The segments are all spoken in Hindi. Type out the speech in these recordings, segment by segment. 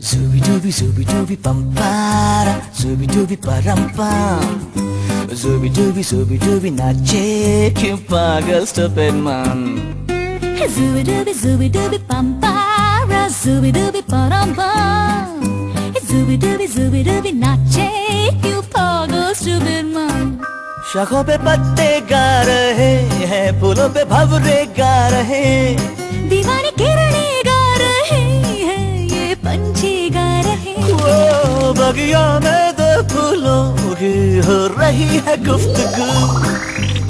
Zooby dooby bum para, zooby dooby param pam. Zooby dooby नाचे क्यों पागल stupid man. Zooby dooby bum para, zooby dooby param pam. Zooby dooby नाचे क्यों पागल stupid man. शाखों पे पत्ते गा रहे हैं, फूलों पे भंवरे गा रहे, दीवानी किरणें गा रहे हैं, ये पंछी गा रहे हैं। वो बगिया में दो फूलों की हो रही है गुफ्तगू,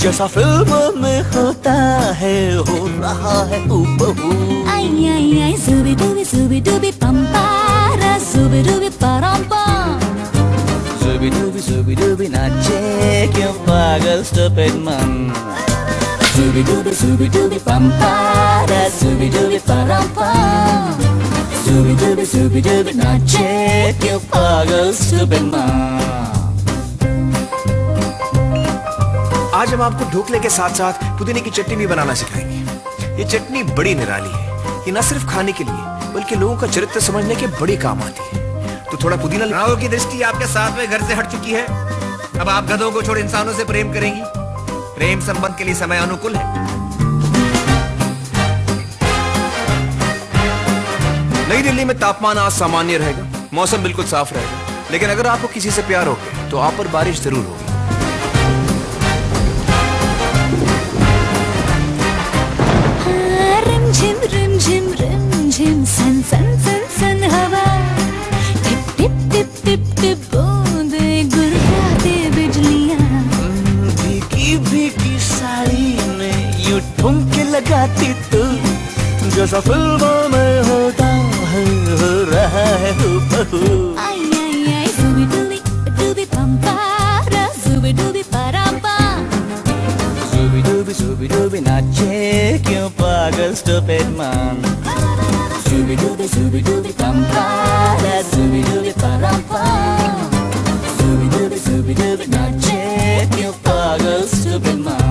जैसा फिल्मों में होता है हो रहा है हूबहू। आई आई आई zooby dooby bum para, zooby dooby param pam. Zooby dooby नाचे क्यों पागल stupid man. Zooby dooby bum para, zooby dooby param pam. Zooby dooby नाचे क्यों पागल stupid man. आज हम आपको ढोकले के साथ साथ पुदीने की चटनी भी बनाना सिखाएंगे। ये चटनी बड़ी निराली है। ये न सिर्फ खाने के लिए बल्कि लोगों का चरित्र समझने के बड़ी काम आती है। तो थोड़ा पुदीना। राव की दृष्टि आपके साथ में घर से हट चुकी है। अब आप गधों को छोड़ इंसानों से प्रेम करेंगी। प्रेम संबंध के लिए समय अनुकूल है। नई दिल्ली में तापमान आज सामान्य रहेगा, मौसम बिल्कुल साफ रहेगा, लेकिन अगर आपको किसी से प्यार हो गया तो आप पर बारिश जरूर होगी। रिम झिम सन सन सन सन हवा, tip tip tip tip tip बूंदे गुड़गुड़ाते बिजलियां। भीगी साड़ी में यूं ठुमके लगाती तू, जैसा फिल्मों में होता है हो रहा है हूबहू। आई आई आई zooby dooby bum para, zooby dooby param pam. Zooby dooby नाचे क्यों पागल stupid man. Zooby dooby bum para, zooby dooby param pam. Zooby dooby नाचे क्यों पागल stupid man.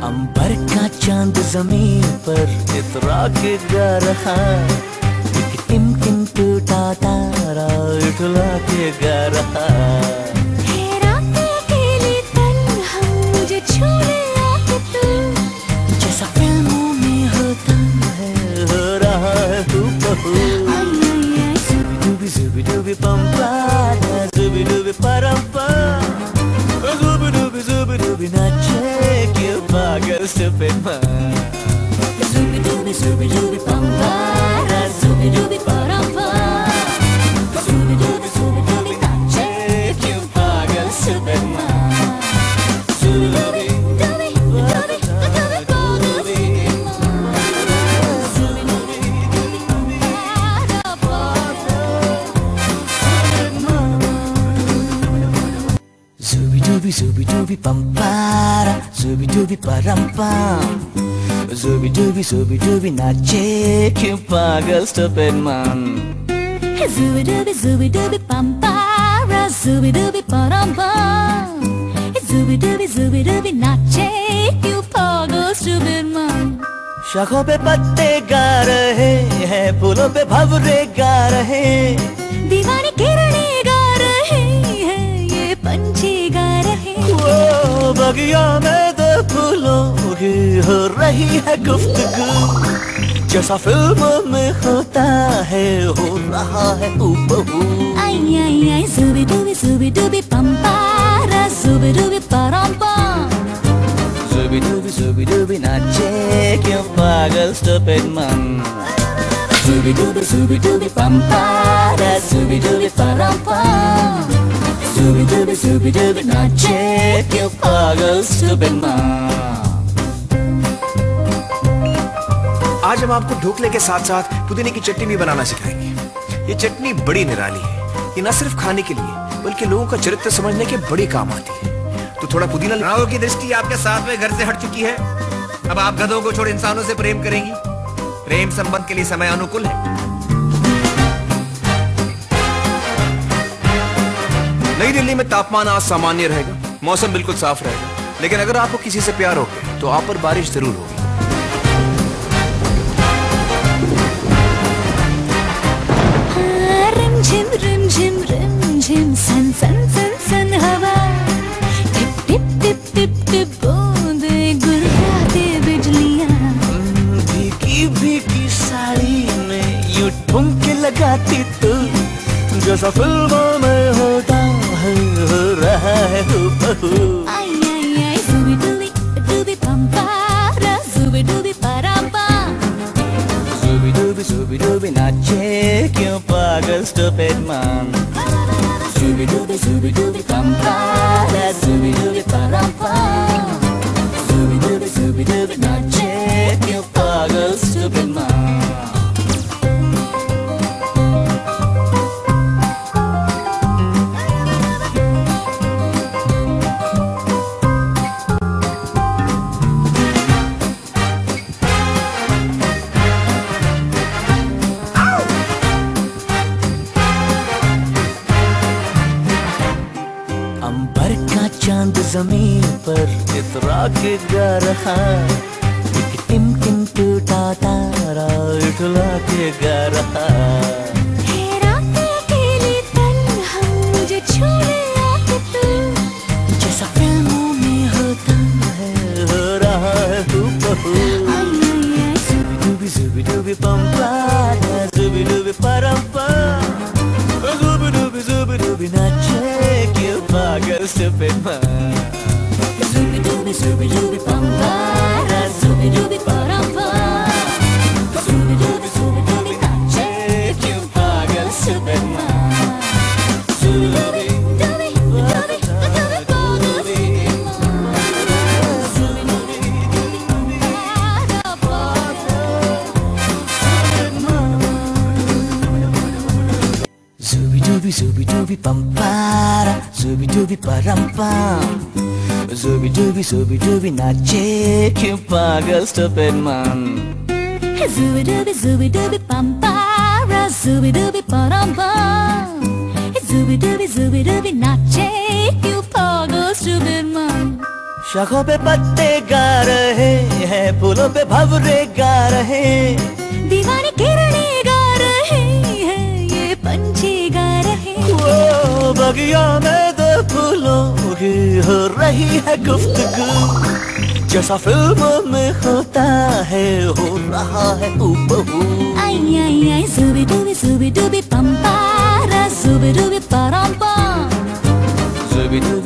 अंबर का चांद जमीन पर इतरा के गा रहा, एक टिम टिम टूटा तारा उठला के गा रहा। रातें अकेली तन्हा मुझे छूने आके तू, जैसा फिल्मों में होता है हो रहा है हूबहू। आई आई आई Zooby dooby bum para, zooby dooby param pam. Zooby dooby नाचे क्यों पागल stupid man. zooby dooby bum para, zooby dooby param pam. Zooby dooby नाचे क्यों पागल stupid man. Zooby Dooby dooby dooby dooby Zooby dooby bum para, zooby dooby param pam. Zooby dooby नाचे क्यों पागल stupid man. Zooby dooby bum para, zooby dooby param pam. Zooby dooby नाचे क्यों पागल stupid man. शाखों पे पत्ते गा रहे हैं, फूलों पे भंवरे गा रहे, दीवानी किरणें गा रहे हैं, ये पंछी गा रहे हैं। वो बगिया में दो फूलों की हो रही है गुफ्तगू, जैसा फिल्मों में होता है हो रहा है हूबहू। आई आई आई zooby dooby bum para, zooby dooby param pam. Zooby dooby नाचे क्यों पागल stupid man. Zooby dooby bum para, zooby dooby param pam. Zooby dooby नाचे क्यों पागल stupid man. आज हम आपको ढोकले के साथ साथ पुदीने की चटनी भी बनाना सिखाएंगे। ये चटनी बड़ी निराली है। ये न सिर्फ खाने के लिए बल्कि लोगों का चरित्र समझने के बड़ी काम आती है। तो थोड़ा पुदीना। राव की दृष्टि आपके साथ में घर से हट चुकी है। अब आप गधों को छोड़ इंसानों से प्रेम करेंगी? प्रेम संबंध के लिए समय अनुकूल है। नई दिल्ली में तापमान आज सामान्य रहेगा, मौसम बिल्कुल साफ रहेगा, लेकिन अगर आपको किसी से प्यार हो गया तो आप पर बारिश जरूर होगी। रिमझिम रिमझिम रिमझिम सन सन सन सन हवा, tip tip tip tip tip बूंदे गुर्राते बिजलियां। भीगी भीगी साड़ी में यूं ठुमके लगाती तू, जैसा फिल्मों में होता है हो रहा है हूबहू। आई आई आई ज़ूबी डूबी डूबी पंपारा, ज़ूबी डूबी परापा। Zooby dooby नाचे क्यों पागल stupid man। Zooby dooby pampara, zooby dooby parampa। Zooby dooby नाचे क्यों पागल stupid man। अंबर का चांद जमीन पर इतरा के गा रहा, एक टिम टिम टूटा तारा उठला के गा रहा। हैरानी अकेली तन्हा मुझे छूने आके तू, जैसा फिल्मों में होता है हो रहा है हूबहू। आई आई आई Zooby dooby pampara, zooby dooby parampa। Zooby dooby नाचे क्यों पागल stupid man। ज़ूबी डूबी पंपारा, ज़ूबी डूबी परापा। Zooby dooby नाचे क्यों पागल stupid man। Zooby डूबी डूबी डूबी पागल Zooby dooby pampara, zooby dooby parampa। Zooby dooby नाचे क्यों पागल stupid man। ज़ूबी डूबी पंपारा, ज़ूबी डूबी परापा। ज़ूबी डूबी नाचे क्यों पागल stupid man। शाखों पे पत्ते गा रहे हैं, फूलों पे भंवरे गा रहे। दीवानी किरणें गा रहे हैं, ये पंछी गा रहे हैं। वो बगिया में दो फूलों की हो रही है गुफ्तगू, जैसा फिल्मों में होता है हो रहा है हूबहू। आई आई आई ज़ूबी डूबी पंपारा, ज़ूबी डूबी परापा।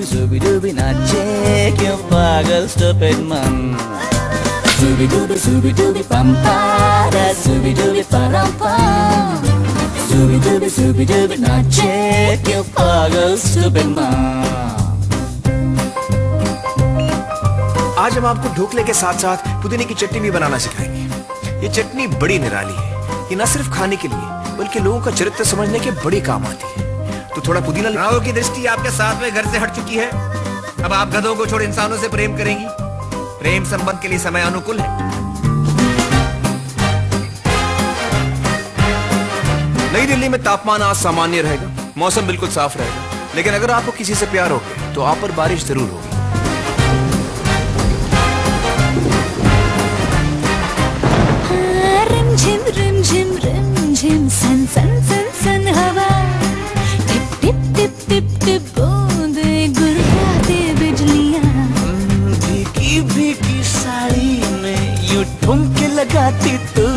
Zooby dooby नाचे क्यों पागल stupid man। Zooby dooby pampara, zooby dooby parampa। Zooby dooby नाचे क्यों पागल stupid man। आज हम आपको ढोकले के साथ साथ पुदीने की चटनी भी बनाना सिखाएंगे। ये चटनी बड़ी निराली है, ये न सिर्फ खाने के लिए बल्कि लोगों का चरित्र समझने के बड़ी काम आती है। तो थोड़ा पुदीना। राहों की दृष्टि आपके 7वें घर से हट चुकी है। अब आप गधों को छोड़ इंसानों से प्रेम करेंगी? प्रेम संबंध के लिए समय अनुकूल है। नई दिल्ली में तापमान आज सामान्य रहेगा, मौसम बिल्कुल साफ रहेगा, लेकिन अगर आपको किसी से प्यार हो गया तो आप पर बारिश जरूर होगी। रिमझिम रिमझिम रिमझिम सन सन सन सन हवा, tip tip tip tip tip बूंदे गुर्राते बिजलियां। भीगी भीगी साड़ी में यूं ठुमके लगाती तू,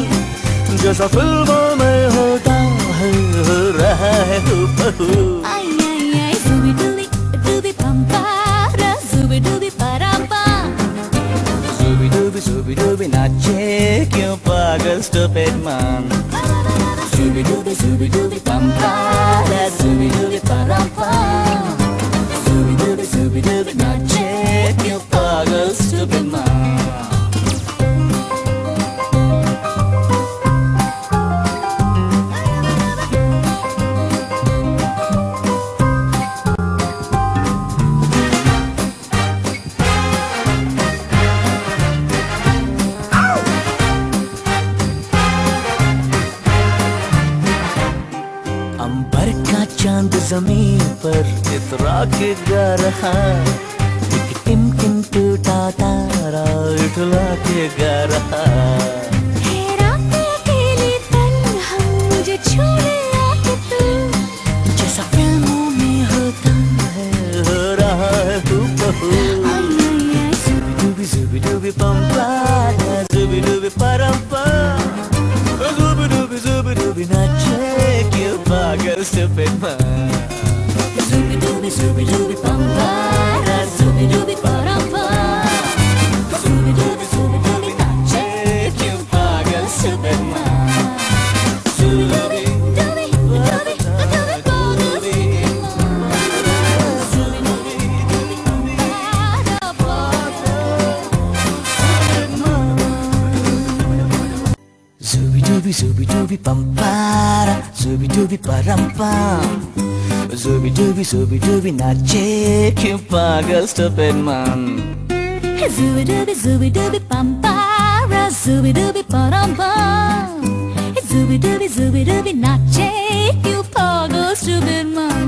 जैसा फिल्मों में होता है हो रहा है हूबहू। आई आई आई ज़ूबी डूबी पंपारा, ज़ूबी डूबी परापा। Zooby dooby नाचे क्यों पागल stupid man। Zooby dooby pampara, zooby dooby parampa। Zooby dooby नाचे क्यों पागल stupid man। जमीन पर इतरा के गा रहा, एक टिम टिम टूटा तारा उठला के गा रहा। मुझे छूने आके तू, जैसा फिल्मों में होता है हो रहा है हूबहू। Zubi dubi pam pam, zubi dubi param pam, zubi dubi nache क्यों पागल stupid man। zubi dubi pam pam, zubi dubi param pam, zubi dubi nache क्यों पागल stupid man। Zubi dubi dubi dubi zubi dubi pam para, zubi dubi param pam, zubi dubi nache क्यों पागल stupid man। zubi dubi pam para, zubi dubi param pam, zubi dubi nache क्यों पागल stupid man।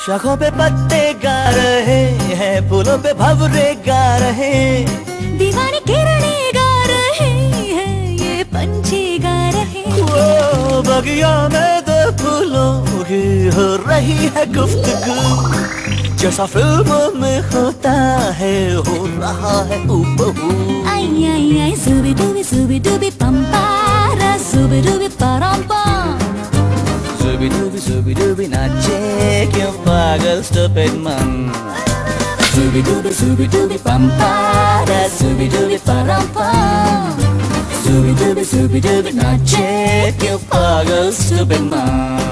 शाखों पे पत्ते गा रहे हैं, फूलों पे भंवरे गा रहे, दीवानी किरणें गा रहे हैं, ये पंछी गा रहे हैं। वो बगिया में दो फूलों की हो रही है गुफ्तगू, जैसा फिल्मों में होता है हो रहा है हूबहू। आई आई आई zubi dubi pam para, zubi dubi param pam, zubi dubi nache क्यों पागल stupid man। zubi dubi pam para, zubi dubi param pam, zubi dubi nache क्यों पागल stupid man।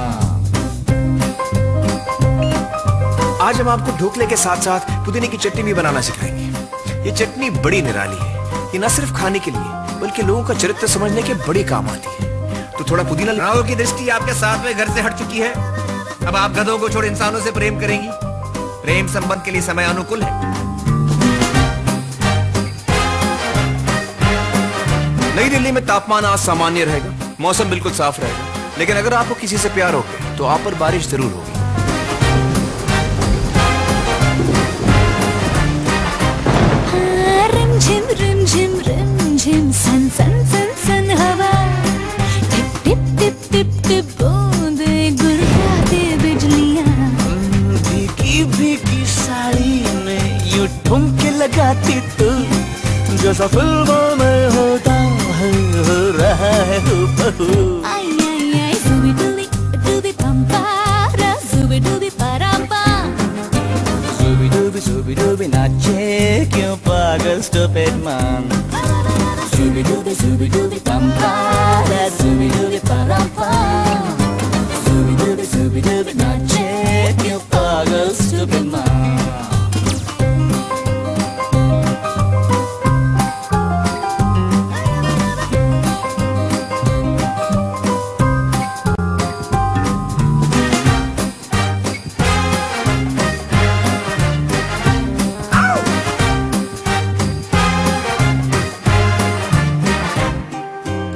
आज हम आपको ढोकले के साथ साथ पुदीने की चटनी भी बनाना सिखाएंगे। ये चटनी बड़ी निराली है, ये न सिर्फ खाने के लिए बल्कि लोगों का चरित्र समझने के बड़ी काम आती है। तो थोड़ा पुदीना। राहुल की दृष्टि आपके 7वें घर से हट चुकी है। अब आप गधों को छोड़ इंसानों से प्रेम करेंगी। प्रेम संबंध के लिए समय अनुकूल है। नई दिल्ली में तापमान आज सामान्य रहेगा, मौसम बिल्कुल साफ रहेगा, लेकिन अगर आपको किसी से प्यार हो गया तो आप पर बारिश जरूर होगी। रिम झिम सन सन सन सन हवा, tip tip tip tip tip बूंदे गुड़गुड़ाते बिजलियां। भीगी भीगी साड़ी में यूं ठुमके लगाती तू, जैसा फिल्मों में होता है हो रहा है हूबहू। आई आई आई zubi dubi pam para, zubi dubi param pam, zubi dubi nache क्यों पागल stupid man। zubi dubi pam para, zubi dubi param pam, zubi dubi nache क्यों पागल stupid man।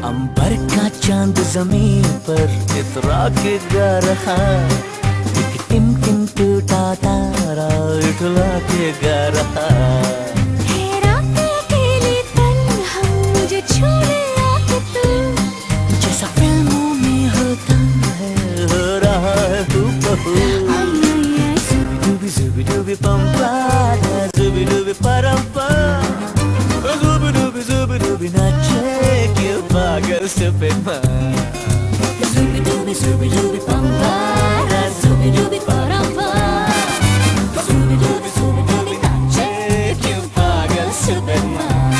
अंबर का चांद जमीन पर इतरा के गा रहा, एक टिम टिम टूटा तारा उठला के गा रहा। मुझे छूने आके तू, जैसा फिल्मों में होता है हो रहा है हूबहू। zubi dubi pam pam, zubi dubi param pam, zubi dubi nache क्यों पागल stupid man। zubi dubi pam pam, zubi dubi param pam, zubi dubi nache क्यों पागल stupid man।